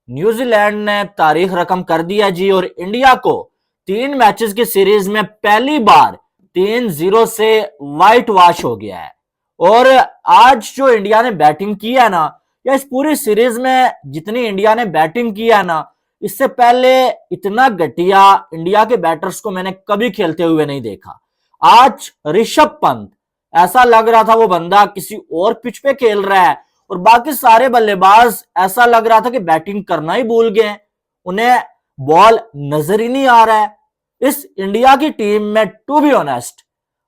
New Zealand ने तारीख रकम कर दिया जी और इंडिया को 3 मैचेस की सीरीज में पहली बार 3-0 से वाइट वॉश हो गया है। और आज जो इंडिया ने बैटिंग की है ना, या इस पूरी सीरीज में जितनी इंडिया ने बैटिंग की है ना, इससे पहले इतना घटिया इंडिया के बैटर्स को मैंने कभी खेलते हुए नहीं देखा। आज ऋषभ पंत, ऐसा लग रहा था वो बंदा किसी और पिच पे खेल रहा है, और बाकी सारे बल्लेबाज ऐसा लग रहा था कि बैटिंग करना ही भूल गए, उन्हें बॉल नजर ही नहीं आ रहा है। इस इंडिया की टीम में टू बी ऑनेस्ट,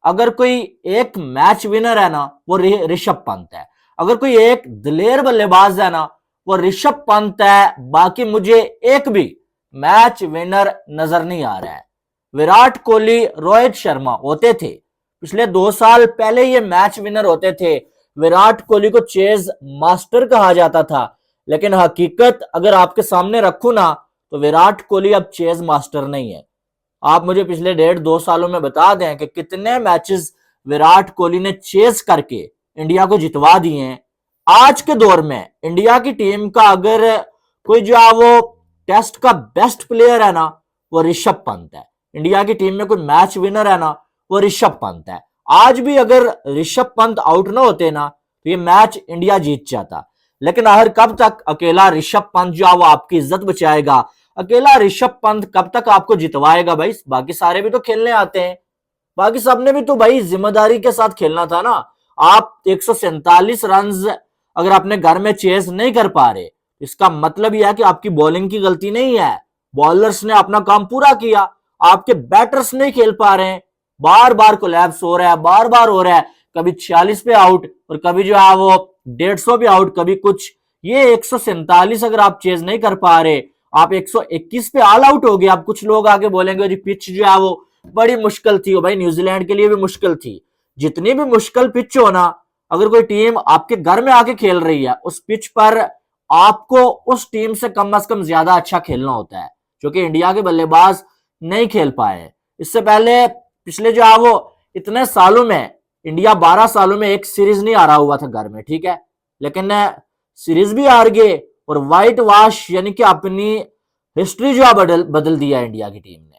अगर कोई एक मैच विनर है ना, वो ऋषभ पंत है। अगर कोई एक दिलेर बल्लेबाज है ना, वो ऋषभ पंत है। बाकी मुझे एक भी मैच विनर नजर नहीं आ रहा है। विराट कोहली, रोहित शर्मा होते थे, पिछले 2 साल पहले ये मैच विनर होते थे। विराट कोहली को चेज मास्टर कहा जाता था, लेकिन हकीकत अगर आपके सामने रखूं ना, तो विराट कोहली अब चेज मास्टर नहीं है। आप मुझे पिछले 1.5-2 सालों में बता दें कि कितने मैचेस विराट कोहली ने चेज करके इंडिया को जितवा दिए हैं। आज के दौर में इंडिया की टीम का अगर कोई जो है वो टेस्ट का बेस्ट प्लेयर है ना, वो ऋषभ पंत है। इंडिया की टीम में कोई मैच विनर है ना, वो ऋषभ पंत है। आज भी अगर ऋषभ पंत आउट ना होते ना, तो ये मैच इंडिया जीत जाता। लेकिन आखिर कब तक अकेला ऋषभ पंत जो है वो आपकी इज्जत बचाएगा? अकेला ऋषभ पंत कब तक आपको जितवाएगा भाई? बाकी सारे भी तो खेलने आते हैं, बाकी सबने भी तो भाई जिम्मेदारी के साथ खेलना था ना। आप 147 रन अगर अपने घर में चेस नहीं कर पा रहे, इसका मतलब यह है कि आपकी बॉलिंग की गलती नहीं है। बॉलर्स ने अपना काम पूरा किया, आपके बैटर्स नहीं खेल पा रहे हैं। बार बार कोलैप्स हो रहा है, बार बार हो रहा है। कभी 46 पे आउट और कभी जो है वो 150 पे आउट, कभी कुछ। ये 147 अगर आप चेज नहीं कर पा रहे, आप 121 पे ऑल आउट हो गए। अब कुछ लोग आगे बोलेंगे जी पिच जो है वो बड़ी मुश्किल थी। भाई न्यूजीलैंड के लिए भी मुश्किल थी। जितनी भी मुश्किल पिच हो ना, अगर कोई टीम आपके घर में आके खेल रही है, उस पिच पर आपको उस टीम से कम ज्यादा अच्छा खेलना होता है, जो कि इंडिया के बल्लेबाज नहीं खेल पाए। इससे पहले पिछले जो है वो इतने सालों में, इंडिया 12 सालों में एक सीरीज नहीं हारा हुआ था घर में, ठीक है, लेकिन सीरीज भी हार गए और व्हाइट वॉश यानी कि अपनी हिस्ट्री जो है बदल दिया इंडिया की टीम ने।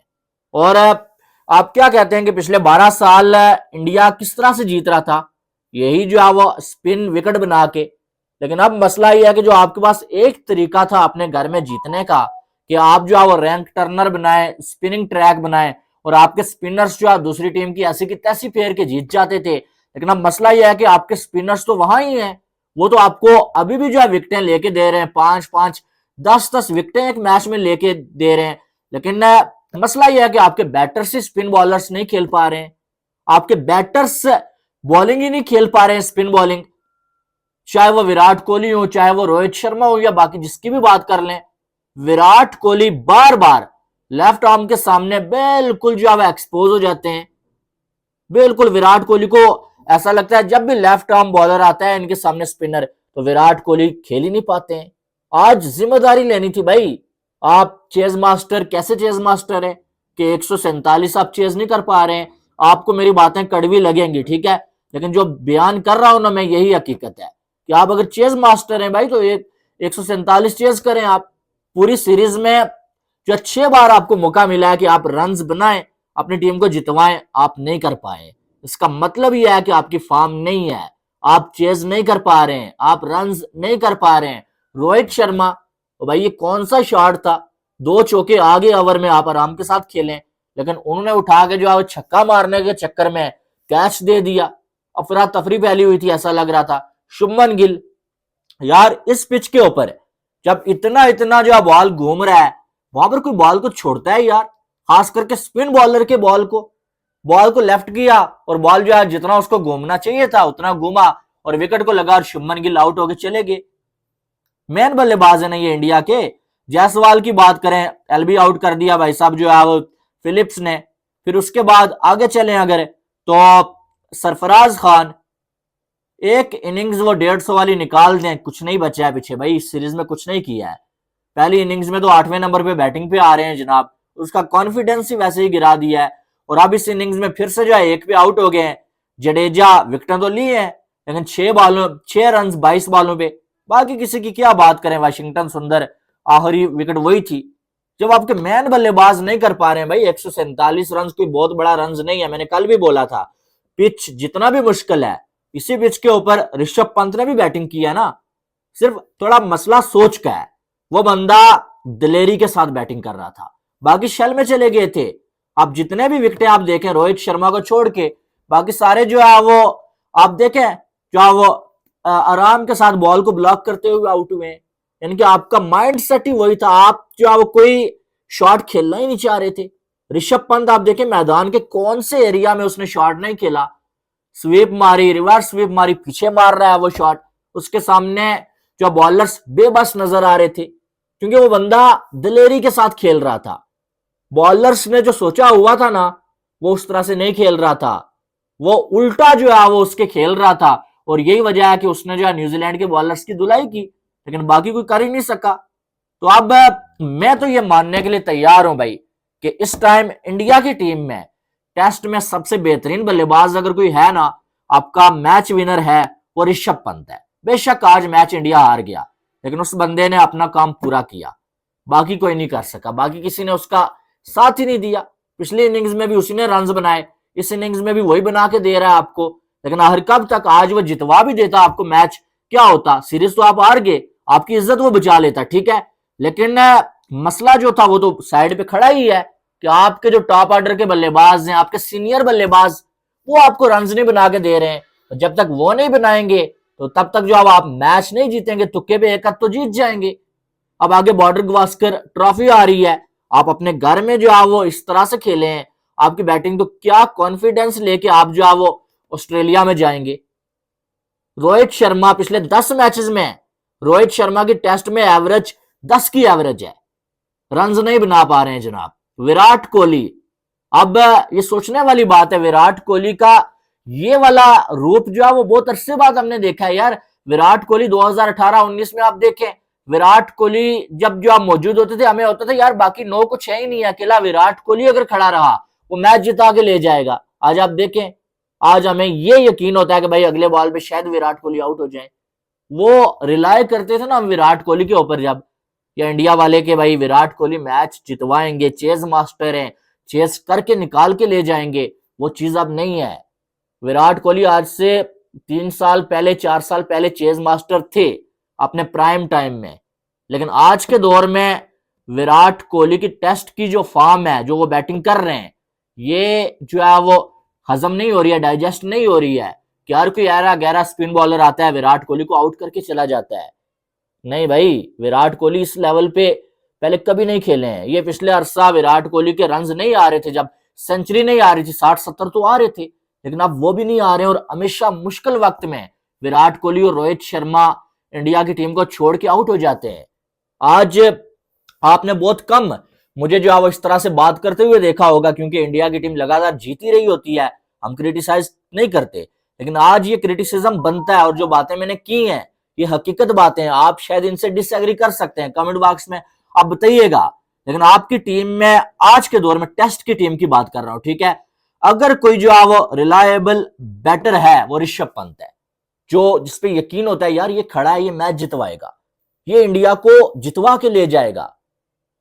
और आप क्या कहते हैं कि पिछले 12 साल इंडिया किस तरह से जीत रहा था? यही जो है वो स्पिन विकेट बना के। लेकिन अब मसला यह है कि जो आपके पास एक तरीका था अपने घर में जीतने का, कि आप जो है वो रैंक टर्नर बनाए, स्पिनिंग ट्रैक बनाए, और आपके स्पिनर्स जो है दूसरी टीम की ऐसी की तैसी फेर के जीत जाते थे। लेकिन अब मसला यह है कि आपके स्पिनर्स तो वहां ही हैं, वो तो आपको अभी भी जो है विकेटें लेके दे रहे हैं, 5-5, 10-10 विकेटें एक मैच में लेके दे रहे हैं। लेकिन मसला यह है कि आपके बैटर्स से स्पिन बॉलर्स नहीं खेल पा रहे हैं। आपके बैटर्स बॉलिंग ही नहीं खेल पा रहे हैं, स्पिन बॉलिंग। चाहे वो विराट कोहली हो, चाहे वो रोहित शर्मा हो, या बाकी जिसकी भी बात कर लें, विराट कोहली बार बार लेफ्ट आर्म के सामने बिल्कुल जो है एक्सपोज हो जाते हैं। बिल्कुल विराट कोहली को ऐसा लगता है जब भी लेफ्ट आर्म बॉलर आता है इनके सामने स्पिनर, तो विराट कोहली खेल ही नहीं पाते हैं। आज जिम्मेदारी लेनी थी भाई। आप चेज मास्टर, कैसे चेज मास्टर है कि 147 आप चेज नहीं कर पा रहे हैं? आपको मेरी बातें कड़वी लगेंगी, ठीक है, लेकिन जो बयान कर रहा हूं ना मैं, यही हकीकत है कि आप अगर चेज मास्टर हैं भाई, तो 147 चेज करें आप। पूरी सीरीज में जो 6 बार आपको मौका मिला है कि आप रन्स बनाएं, अपनी टीम को जितवाएं, आप नहीं कर पाए। इसका मतलब यह है कि आपकी फॉर्म नहीं है, आप चेज नहीं कर पा रहे हैं, आप रन्स नहीं कर पा रहे हैं। रोहित शर्मा, तो भाई ये कौन सा शॉट था? 2 चौके आगे ओवर में आप आराम के साथ खेलें, लेकिन उन्होंने उठा के जो है छक्का मारने के चक्कर में कैच दे दिया। अफरा तफरी फैली हुई थी, ऐसा लग रहा था। शुभमन गिल, यार इस पिच के ऊपर जब इतना इतना जो बॉल घूम रहा है, वहां पर कोई बॉल को छोड़ता है यार? खास करके स्पिन बॉलर के बॉल को लेफ्ट किया और बॉल जो है जितना उसको घूमना चाहिए था उतना घूमा और विकेट को लगा और शुभमन गिल आउट होकर चले गए। मेन बल्लेबाज है ना ये इंडिया के। जायसवाल की बात करें, एलबी आउट कर दिया भाई साहब जो है वो फिलिप्स ने। फिर उसके बाद आगे चले अगर, तो सरफराज खान, एक इनिंग्स वो 150 वाली निकाल दें, कुछ नहीं बचा है पीछे भाई। इस सीरीज में कुछ नहीं किया है। पहली इनिंग्स में तो 8वें नंबर पे बैटिंग पे आ रहे हैं जनाब, उसका कॉन्फिडेंस ही वैसे ही गिरा दिया है। और अब इस इनिंग्स में फिर से जो है 1 पे आउट हो गए हैं। जडेजा विकेटें तो ली है, लेकिन 6 रन 22 बॉलों पे। बाकी किसी की क्या बात करें, वाशिंगटन सुंदर आखिरी विकेट वही थी। जब आपके मैन बल्लेबाज नहीं कर पा रहे हैं भाई, 147 रन कोई बहुत बड़ा रन नहीं है। मैंने कल भी बोला था, पिच जितना भी मुश्किल है, इसी पिच के ऊपर ऋषभ पंत ने भी बैटिंग की है ना। सिर्फ थोड़ा मसला सोच का है, वो बंदा दिलेरी के साथ बैटिंग कर रहा था, बाकी शेल में चले गए थे। आप जितने भी विकेटें आप देखें रोहित शर्मा को छोड़ के, बाकी सारे जो है वो आप देखें, जो है वो आराम के साथ बॉल को ब्लॉक करते हुए आउट हुए। यानी कि आपका माइंड सेट ही वही था, आप जो है वो कोई शॉट खेलना ही नहीं चाह रहे थे। ऋषभ पंत आप देखें मैदान के कौन से एरिया में उसने शॉट नहीं खेला, स्वीप मारी, रिवर्स स्वीप मारी, पीछे मार रहा है वो शॉट। उसके सामने जो बॉलर्स बेबस नजर आ रहे थे, क्योंकि वो बंदा दिलेरी के साथ खेल रहा था। बॉलर्स ने जो सोचा हुआ था ना, वो उस तरह से नहीं खेल रहा था, वो उल्टा जो है वो उसके खेल रहा था। और यही वजह है कि उसने जो है न्यूजीलैंड के बॉलर्स की धुलाई की, लेकिन बाकी कोई कर ही नहीं सका। तो अब मैं तो ये मानने के लिए तैयार हूं भाई कि इस टाइम इंडिया की टीम में टेस्ट में सबसे बेहतरीन बल्लेबाज अगर कोई है ना, आपका मैच विनर है, वो ऋषभ पंत है। बेशक आज मैच इंडिया हार गया, लेकिन उस बंदे ने अपना काम पूरा किया, बाकी कोई नहीं कर सका, बाकी किसी ने उसका साथ ही नहीं दिया। पिछली इनिंग्स में भी उसी ने रन बनाए, इस इनिंग्स में भी वही बना के दे रहा है आपको। लेकिन आखिर कब तक, आज वो जितवा भी देता आपको मैच, क्या होता, सीरीज तो आप हार गए, आपकी इज्जत वो बचा लेता, ठीक है, लेकिन मसला जो था वो तो साइड पे खड़ा ही है कि आपके जो टॉप ऑर्डर के बल्लेबाज हैं, आपके सीनियर बल्लेबाज, वो आपको रन नहीं बना के दे रहे हैं। तो जब तक वो नहीं बनाएंगे तो तब तक जो अब आप मैच नहीं जीतेंगे, तुक्के पे एक तो जीत जाएंगे। अब आगे बॉर्डर गवास्कर ट्रॉफी आ रही है, आप अपने घर में जो है वो इस तरह से खेले हैं आपकी बैटिंग, तो क्या कॉन्फिडेंस लेके आप जो है वो ऑस्ट्रेलिया में जाएंगे। रोहित शर्मा पिछले 10 मैचेस में, रोहित शर्मा की टेस्ट में एवरेज 10 की एवरेज है, रन नहीं बना पा रहे हैं जनाब। विराट कोहली, अब ये सोचने वाली बात है, विराट कोहली का ये वाला रूप जो है वो बहुत अरसे बाद हमने देखा है यार। विराट कोहली 2018-19 में आप देखें, विराट कोहली जब जो आप मौजूद होते थे, हमें होता था यार बाकी 9 कुछ है ही नहीं, अकेला विराट कोहली अगर खड़ा रहा वो मैच जिता के ले जाएगा। आज आप देखें, आज हमें ये यकीन होता है कि भाई अगले बॉल पे शायद विराट कोहली आउट हो जाए। वो रिलाय करते थे ना विराट कोहली के ऊपर, जब या इंडिया वाले के भाई विराट कोहली मैच जितवाएंगे, चेज मास्टर हैं, चेस करके निकाल के ले जाएंगे, वो चीज अब नहीं है। विराट कोहली आज से 3 साल पहले, 4 साल पहले चेज मास्टर थे अपने प्राइम टाइम में, लेकिन आज के दौर में विराट कोहली की टेस्ट की जो फॉर्म है, जो वो बैटिंग कर रहे हैं, ये जो है वो हजम नहीं हो रही है, डाइजेस्ट नहीं हो रही है कि यार कोई 11 स्पिन बॉलर आता है विराट कोहली को आउट करके चला जाता है। नहीं भाई, विराट कोहली इस लेवल पे पहले कभी नहीं खेले हैं। ये पिछले अरसा विराट कोहली के रन्स नहीं आ रहे थे, जब सेंचुरी नहीं आ रही थी, 60-70 तो आ रहे थे, लेकिन अब वो भी नहीं आ रहे। और हमेशा मुश्किल वक्त में विराट कोहली और रोहित शर्मा इंडिया की टीम को छोड़ के आउट हो जाते हैं। आज आपने बहुत कम मुझे जो है वो इस तरह से बात करते हुए देखा होगा, क्योंकि इंडिया की टीम लगातार जीती रही होती है, हम क्रिटिसाइज नहीं करते, लेकिन आज ये क्रिटिसिज्म बनता है। और जो बातें मैंने की हैं ये हकीकत बातें हैं, आप शायद इनसे डिसएग्री कर सकते हैं, कमेंट बॉक्स में आप बताइएगा, लेकिन आपकी टीम में आज के दौर में टेस्ट की टीम की बात कर रहा हूं, ठीक है, अगर कोई जो है वो रिलायबल बैटर है वो ऋषभ पंत है, जो जिसपे यकीन होता है यार ये खड़ा है, ये मैच जितवाएगा, ये इंडिया को जितवा के ले जाएगा।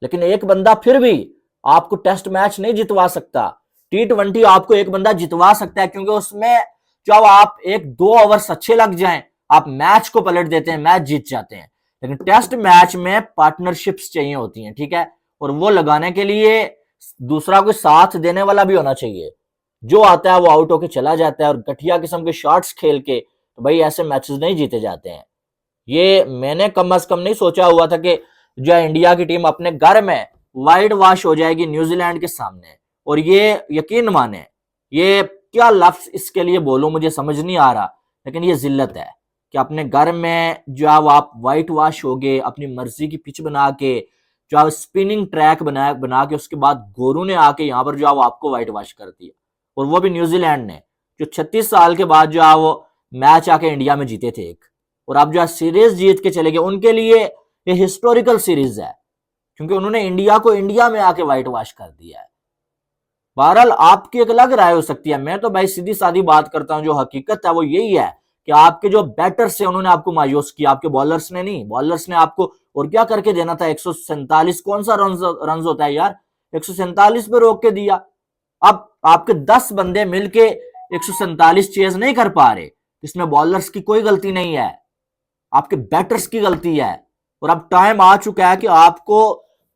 लेकिन एक बंदा फिर भी आपको टेस्ट मैच नहीं जितवा सकता, T20 आपको एक बंदा जितवा सकता है, क्योंकि उसमें जब आप 1-2 ओवर्स अच्छे लग जाएं, आप मैच को पलट देते हैं, मैच जीत जाते हैं। लेकिन टेस्ट मैच में पार्टनरशिप्स चाहिए होती हैं, ठीक है, और वो लगाने के लिए दूसरा कोई साथ देने वाला भी होना चाहिए। जो आता है वो आउट होके चला जाता है, और घटिया किस्म के शॉट्स खेल के तो भाई ऐसे मैचेस नहीं जीते जाते हैं। ये मैंने कम से कम नहीं सोचा हुआ था कि जो है इंडिया की टीम अपने घर में वाइड वॉश हो जाएगी न्यूजीलैंड के सामने। और ये यकीन माने, ये क्या लफ्ज इसके लिए बोलूं मुझे समझ नहीं आ रहा, लेकिन ये जिल्लत है कि अपने घर में जो है वो आप वाइट वॉश हो गए, अपनी मर्जी की पिच बना के, जो है स्पिनिंग ट्रैक बना के, उसके बाद गोरू ने आके यहाँ पर जो है वो आपको वाइट वॉश कर दिया, और वो भी न्यूजीलैंड ने, जो 36 साल के बाद जो है वो मैच आके इंडिया में जीते थे एक, और आप जो है सीरीज जीत के चले गए। उनके लिए ये हिस्टोरिकल सीरीज है, क्योंकि उन्होंने इंडिया को इंडिया में आके वाइट वॉश कर दिया है। बहरहाल आपकी एक अलग राय हो सकती है, मैं तो भाई सीधी सादी बात करता हूं, जो हकीकत है वो यही है कि आपके जो बैटर्स हैं उन्होंने आपको मायूस किया, आपके बॉलर्स ने नहीं। बॉलर्स ने आपको और क्या करके देना था? 147 कौन सा रन होता है यार, 147 पे रोक के दिया। अब आपके 10 बंदे मिलके 147 चेज नहीं कर पा रहे, इसमें बॉलर्स की कोई गलती नहीं है, आपके बैटर्स की गलती है। और अब टाइम आ चुका है कि आपको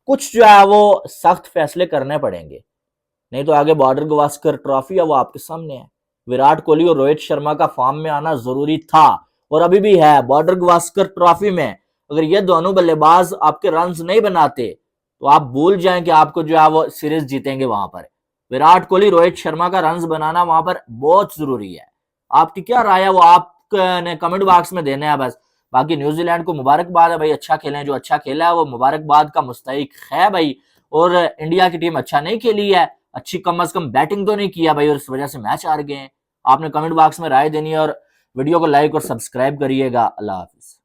कुछ जो है वो सख्त फैसले करने पड़ेंगे, नहीं तो आगे बॉर्डर गवास्कर ट्रॉफी है वो आपके सामने है। विराट कोहली और रोहित शर्मा का फॉर्म में आना जरूरी था और अभी भी है। बॉर्डर गवास्कर ट्रॉफी में अगर ये दोनों बल्लेबाज आपके रन्स नहीं बनाते तो आप भूल जाएं कि आपको जो है वो सीरीज जीतेंगे। वहां पर विराट कोहली रोहित शर्मा का रन्स बनाना वहां पर बहुत जरूरी है। आपकी क्या राय है वो आपने कमेंट बॉक्स में देने हैं बस। बाकी न्यूजीलैंड को मुबारकबाद है भाई, अच्छा खेले, जो अच्छा खेला है वो मुबारकबाद का मुस्तहिक है भाई। और इंडिया की टीम अच्छा नहीं खेली है, अच्छी कम अज कम बैटिंग तो नहीं किया भाई, और इस वजह से मैच हार गए हैं। आपने कमेंट बॉक्स में राय देनी है और वीडियो को लाइक और सब्सक्राइब करिएगा। अल्लाह हाफिज।